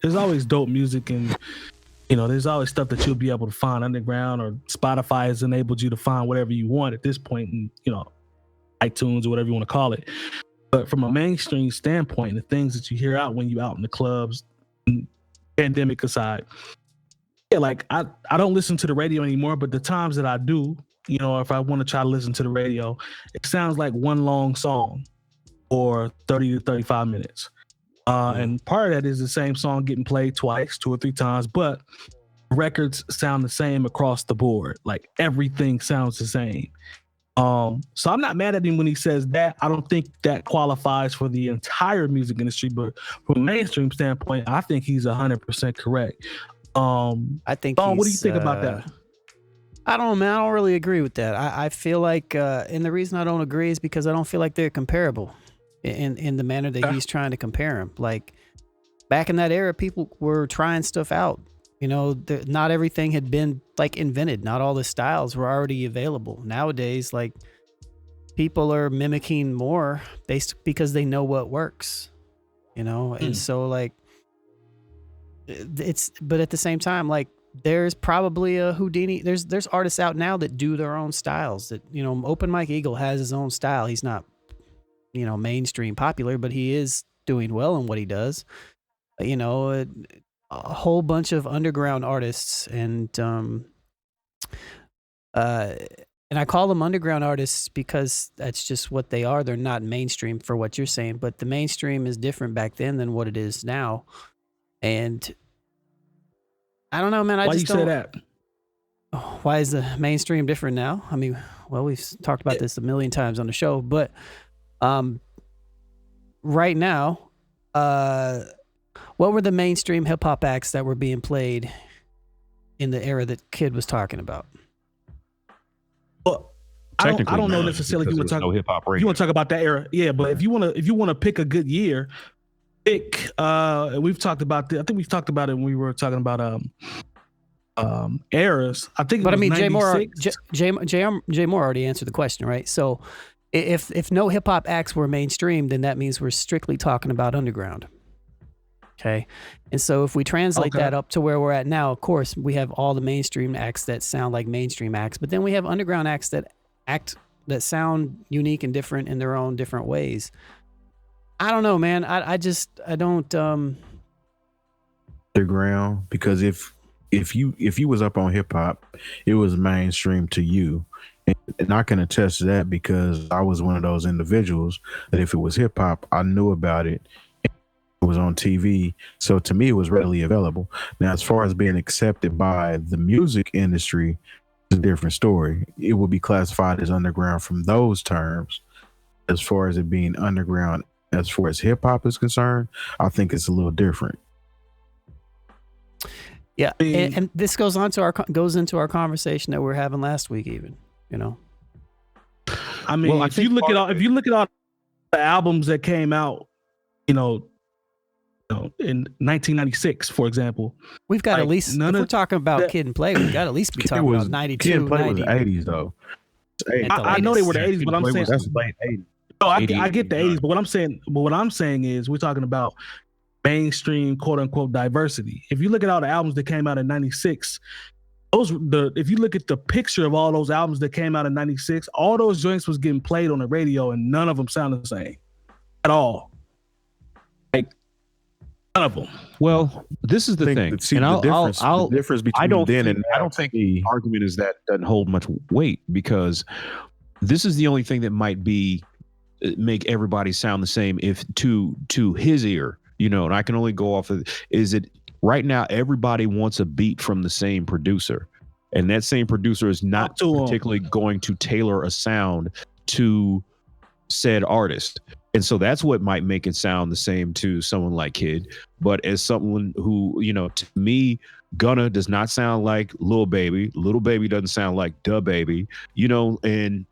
there's always dope music, and there's always stuff that you'll be able to find underground, or Spotify has enabled you to find whatever you want at this point, and iTunes or whatever you want to call it. But from a mainstream standpoint, the things that you hear out when you out in the clubs, pandemic aside, like I don't listen to the radio anymore, but the times that I do, if I want to try to listen to the radio, it sounds like one long song or 30 to 35 minutes. And part of that is the same song getting played twice, 2 or 3 times, but records sound the same across the board. Like everything sounds the same. So I'm not mad at him when he says that. I don't think that qualifies for the entire music industry, but from a mainstream standpoint, I think he's 100% correct. I think. What do you think about that? I don't know, man. I don't really agree with that. I feel like, and the reason I don't agree is because I don't feel like they're comparable in the manner that he's trying to compare them. Like back in that era, people were trying stuff out. Not everything had been like invented. Not all the styles were already available. Nowadays, like people are mimicking more because they know what works, and so like but at the same time, like there's probably a Houdini. There's artists out now that do their own styles that, Open Mike Eagle has his own style. He's not, mainstream popular, but he is doing well in what he does. A whole bunch of underground artists, and I call them underground artists because that's just what they are. They're not mainstream for what you're saying, but the mainstream is different back then than what it is now. And I don't know, man. Why you say that? Why is the mainstream different now? I mean, well, we've talked about this a million times on the show, but right now, what were the mainstream hip hop acts that were being played in the era that Kid was talking about? Well, I don't know necessarily. You want to talk about that era, yeah. But if you want to pick a good year, pick. We've talked about I think we've talked about it when we were talking about eras. I think. But I mean, Jay Moore already answered the question, right? So, if no hip hop acts were mainstream, then that means we're strictly talking about underground. Okay. And so if we translate that up to where we're at now, of course, we have all the mainstream acts that sound like mainstream acts, but then we have underground acts that sound unique and different in their own different ways. I don't know, man. I don't underground, because if you was up on hip hop, it was mainstream to you. And I can attest to that because I was one of those individuals that if it was hip hop, I knew about it. Was on TV, so to me it was readily available. Now, as far as being accepted by the music industry, it's a different story. It would be classified as underground from those terms. As far as it being underground, as far as hip hop is concerned, I think it's a little different. Yeah, and this goes into our conversation that we were having last week, even. I mean, if you look at all the albums that came out, in 1996, for example, we've got at least, if we're talking about Kid and Play, we've got to at least be talking about 92. Kid and Play was the 80s, though. I know they were the 80s, but I'm saying that's late 80s. No, I get the 80s, but what I'm saying is we're talking about mainstream, quote unquote, diversity. If you look at all the albums that came out in 96, if you look at the picture of all those albums that came out in 96, all those joints was getting played on the radio and none of them sounded the same at all. Like, none of them. Well, this is the thing. See, and the difference between then and now. I don't think the argument is that doesn't hold much weight, because this is the only thing that might make everybody sound the same if to his ear, and I can only go off of, is it right now everybody wants a beat from the same producer, and that same producer is not particularly going to tailor a sound to said artist. And so that's what might make it sound the same to someone like Kid. But as someone who, to me, Gunna does not sound like Lil Baby. Lil Baby doesn't sound like Da Baby, and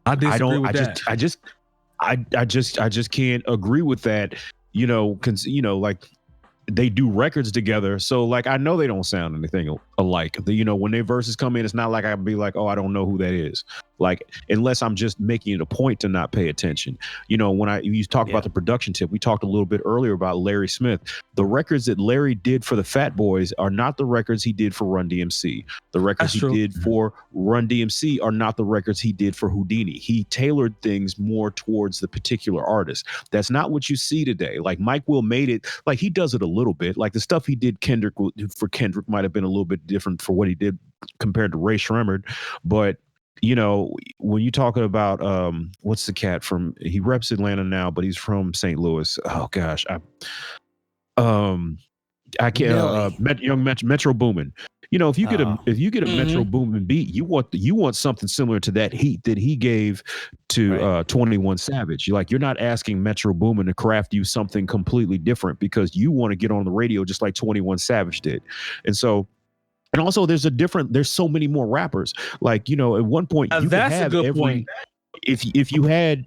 I disagree with that. I just can't agree with that, like they do records together. So like, I know they don't sound anything alike. When their verses come in, it's not like I'd be like, oh, I don't know who that is. Like, unless I'm just making it a point to not pay attention. When you talk about the production tip, we talked a little bit earlier about Larry Smith. The records that Larry did for the Fat Boys are not the records he did for Run DMC. The records he did for Run DMC are not the records he did for Houdini. He tailored things more towards the particular artist. That's not what you see today. Like Mike Will made it, like he does it a little bit. Like the stuff he did for Kendrick might have been a little bit different for what he did compared to Ray Shremmerd. But when you're talking about what's the cat from? He reps Atlanta now, but he's from St. Louis. Oh gosh, I can't. Young Metro Boomin. If you get a Metro Boomin beat, you want something similar to that heat that he gave to 21 Savage. You're not asking Metro Boomin to craft you something completely different because you want to get on the radio just like 21 Savage did, and also there's so many more rappers. Like, at one point you could have a good point. If you had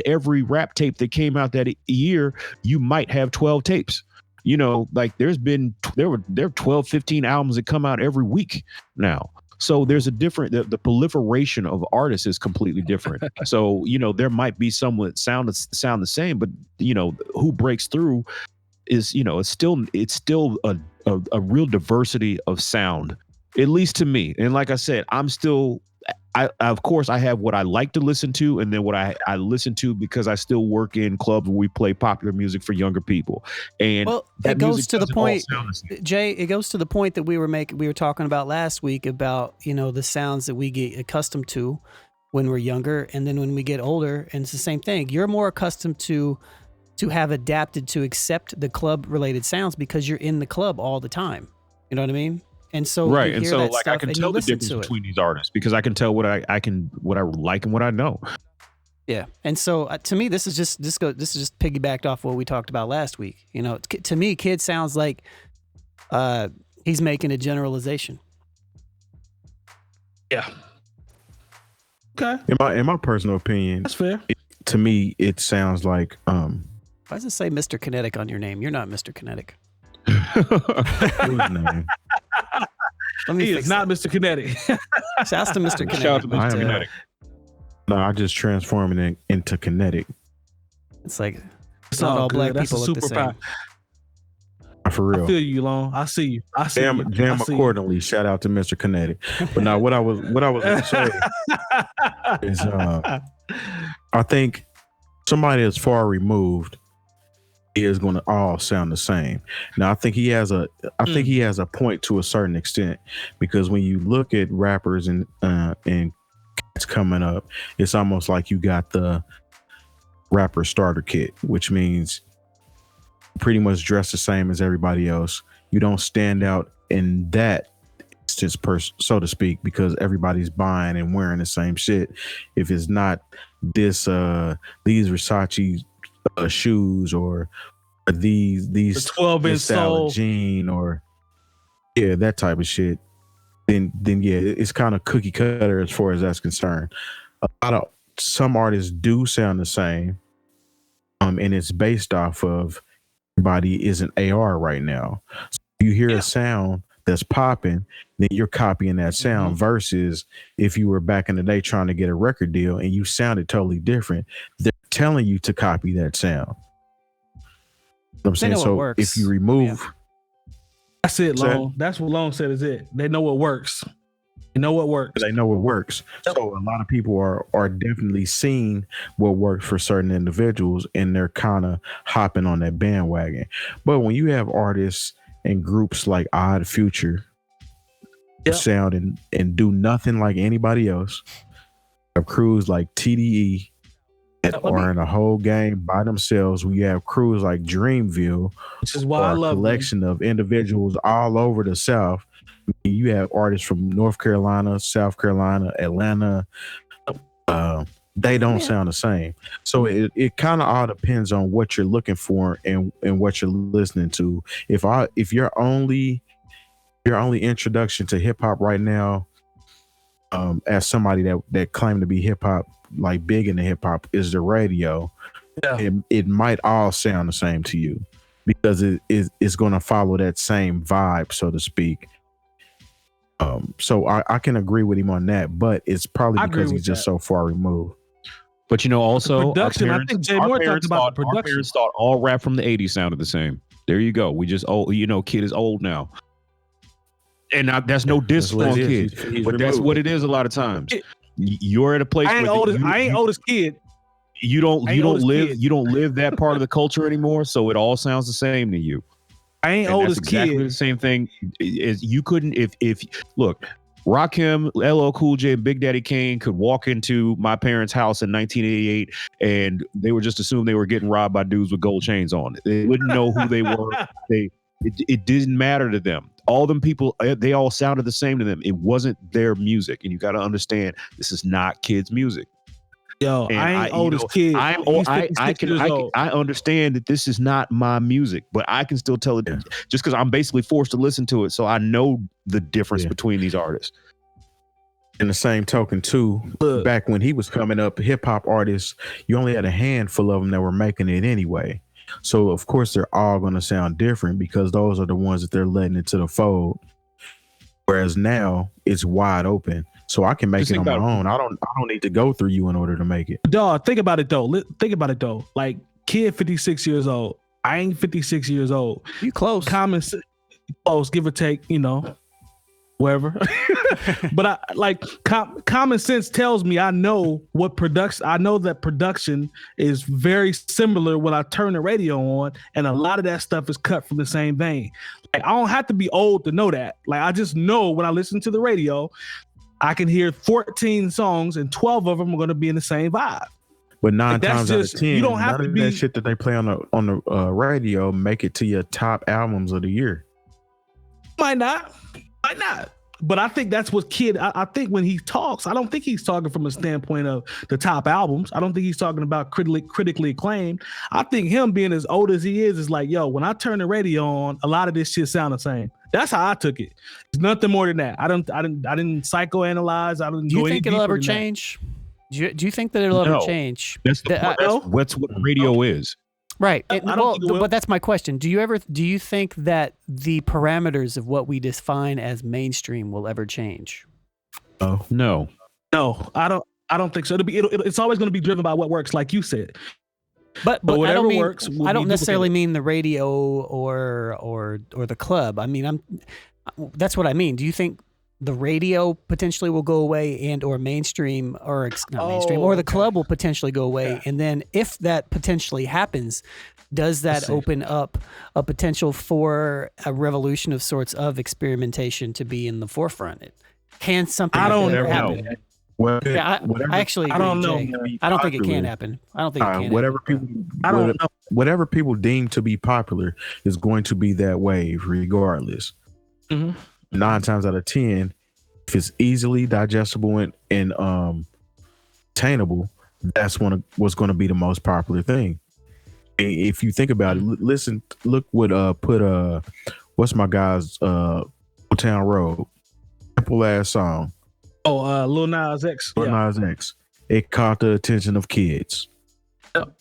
every rap tape that came out that year, you might have 12 tapes. Like there are 12, 15 albums that come out every week now. So there's the proliferation of artists is completely different. So, there might be some that sound the same, but who breaks through is, it's still a real diversity of sound, at least to me. And like I said, of course I have what I like to listen to, and then what I listen to because I still work in clubs where we play popular music for younger people. And it goes to the point, Jay, it goes to the point that we were talking about last week about, the sounds that we get accustomed to when we're younger. And then when we get older, and it's the same thing, you're more accustomed to have adapted to accept the club related sounds because you're in the club all the time. You know what I mean? And so I can tell the difference between these artists because I can tell what I like and what I know. Yeah, and so to me, this is just piggybacked off what we talked about last week. To me, Kid sounds like he's making a generalization. Yeah. Okay. In my personal opinion, that's fair. To me, it sounds like why does it say Mr. Kinetic on your name? You're not Mr. Kinetic. Whose name? He is not Mr. Kinetic. Shouts to Mr. Kinetic. Shout out to Mr. Kinetic. No, I just transforming it into kinetic. It's like not all black people look the same. For real. I feel you, Long. I see you. Jam accordingly. Shout out to Mr. Kinetic. But now what I was gonna say is I think somebody that's far removed is going to all sound the same. Now I think he has a point to a certain extent, because when you look at rappers and cats coming up, it's almost like you got the rapper starter kit, which means pretty much dress the same as everybody else. You don't stand out in that instance, so to speak, because everybody's buying and wearing the same shit. If it's not these Versace shoes or these 12-inch sole jean or that type of shit, then it's kind of cookie cutter as far as that's concerned. Some artists do sound the same, and it's based off of everybody is an AR right now. So if you hear a sound that's popping, then you're copying that sound, versus if you were back in the day trying to get a record deal and you sounded totally different, they're telling you to copy that sound. You know what I'm saying? So if you remove that's it, Long. That's what Long said is it. They know what works. They know what works. So a lot of people are definitely seeing what works for certain individuals, and they're kind of hopping on that bandwagon. But when you have artists and groups like Odd Future sound and do nothing like anybody else, have crews like TDE that are in a whole game by themselves. We have crews like Dreamville, which is why I love a collection of individuals all over the South. You have artists from North Carolina, South Carolina, Atlanta. They don't sound the same. So it kind of all depends on what you're looking for and what you're listening to. If your only introduction to hip hop right now, as somebody that claimed to be hip hop, like big into hip hop, is the radio, it might all sound the same to you, because it's going to follow that same vibe, so to speak. So I can agree with him on that, but it's probably because he's just so far removed. But also production. I think Jay Moore talked about the production. Our parents thought all rap from the 80s sounded the same. There you go. We just kid is old now. And that's no diss on kid, but that's what it is a lot of times. You're at a place I ain't old as kid. You don't live that part of the culture anymore, so it all sounds the same to you. I ain't old as exactly kid. The same thing is you couldn't if look, Rakim, LL Cool J, and Big Daddy Kane could walk into my parents' house in 1988 and they were just assumed they were getting robbed by dudes with gold chains on. They wouldn't know who they were. It didn't matter to them. All them people, they all sounded the same to them. It wasn't their music, and you got to understand this is not kids' music. Yo, and I ain't old as kid. I understand that this is not my music, but I can still tell it just because I'm basically forced to listen to it. So I know the difference between these artists. In the same token, too, back when he was coming up, hip hop artists, you only had a handful of them that were making it anyway. So of course they're all going to sound different because those are the ones that they're letting into the fold. Whereas now it's wide open. So I can make it on my own. I don't need to go through you in order to make it. Dog, think about it though. Like, kid 56 years old. I ain't 56 years old. You close. Close, give or take, wherever. But common sense tells me I know that production is very similar when I turn the radio on, and a lot of that stuff is cut from the same vein. Like, I don't have to be old to know that. Like, I just know when I listen to the radio, I can hear 14 songs and 12 of them are going to be in the same vibe. But 9 times out of 10, you don't have none of that shit that they play on the radio make it to your top albums of the year. Might not. But I think that's what kid. I think when he talks, I don't think he's talking from a standpoint of the top albums. I don't think he's talking about critically acclaimed. I think him being as old as he is like, yo, when I turn the radio on, a lot of this shit sound the same. That's how I took it. It's nothing more than that. I didn't psychoanalyze. I didn't. Do you think it'll ever change? Do you think that it'll ever change? That's the point. That's what radio is. Right. But that's my question. Do you think that the parameters of what we define as mainstream will ever change? Oh, no, I don't think so. It's always going to be driven by what works, like you said. But whatever works. I don't necessarily mean the radio or the club. I mean, that's what I mean. Do you think the radio potentially will go away and or mainstream or the club will potentially go away? Yeah. And then if that potentially happens, does that open up a potential for a revolution of sorts of experimentation to be in the forefront? Can something happen? Well, I actually agree, don't know. Jay. I don't think it can happen. I don't think it can happen. Whatever people deem to be popular is going to be that wave regardless. Mm-hmm. 9 times out of 10, if it's easily digestible and attainable, that's what's going to be the most popular thing. If you think about it, look what what's my guy's Town Road, simple ass song. Oh, Lil Nas X. Lil Nas X. It caught the attention of kids. Yep.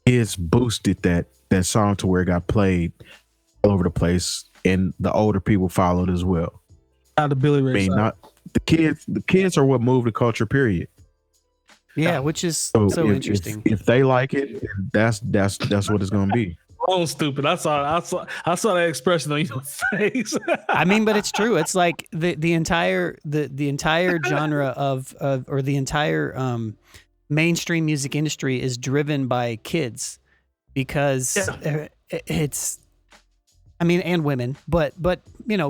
Kids boosted that song to where it got played all over the place, and the older people followed as well. Out of Billy Ray. Not the kids. The kids are what moved the culture. Period. Yeah, which is so interesting. If they like it, that's what it's gonna be. Oh, stupid! I saw that expression on your face. I mean, but it's true. It's like the entire genre of or the entire mainstream music industry is driven by kids because it's. I mean, and women, but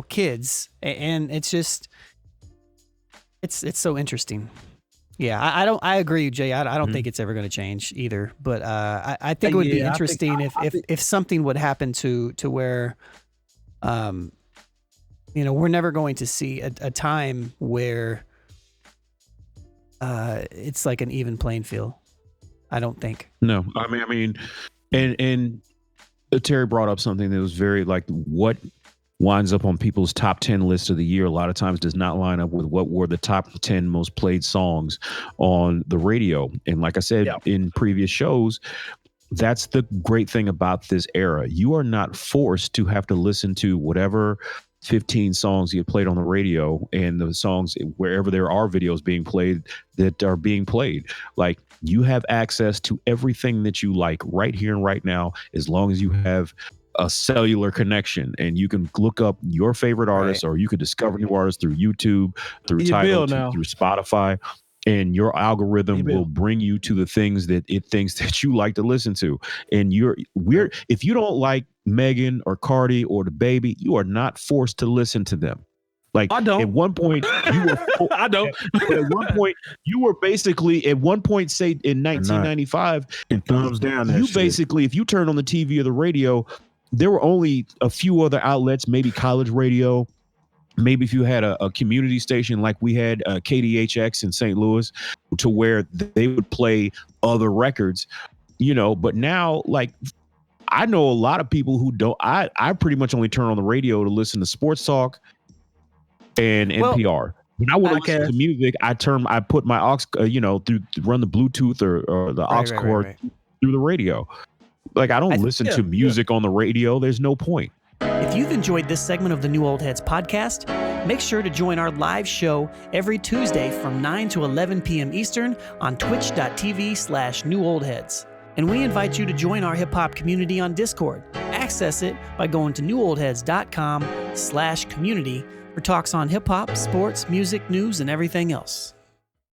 kids, and it's just it's so interesting. Yeah, I agree, Jay. I don't think it's ever going to change either. But I think it would be interesting if something would happen to where, we're never going to see a time where it's like an even playing field. I don't think. No, I mean, and Terry brought up something that was very like what winds up on people's top 10 lists of the year a lot of times does not line up with what were the top 10 most played songs on the radio. And like I said in previous shows, that's the great thing about this era. You are not forced to have to listen to whatever 15 songs get played on the radio, and the songs wherever there are videos being played that are being played. Like, you have access to everything that you like right here and right now, as long as you have a cellular connection, and you can look up your favorite artists, or you can discover new artists through YouTube, through Tidal, through Spotify, and your algorithm will bring you to the things that it thinks that you like to listen to. And if you don't like Megan or Cardi or the Baby, you are not forced to listen to them. Like, I don't. At one point, you were. I don't. At one point, you were basically, at one point, say in 1995, and thumbs down. That you shit. basically, if you turn on the TV or the radio, there were only a few other outlets, maybe college radio. Maybe if you had a community station like we had KDHX in St. Louis, to where they would play other records, But now, like, I know a lot of people who don't. I pretty much only turn on the radio to listen to sports talk and NPR. When I want to listen to music, I put my aux, run the Bluetooth or the aux cord through the radio. Like, I don't listen to music on the radio. There's no point. If you've enjoyed this segment of the New Old Heads podcast, make sure to join our live show every Tuesday from 9 to 11 p.m. Eastern on twitch.tv/newoldheads. And we invite you to join our hip hop community on Discord. Access it by going to newoldheads.com/community for talks on hip hop, sports, music, news, and everything else.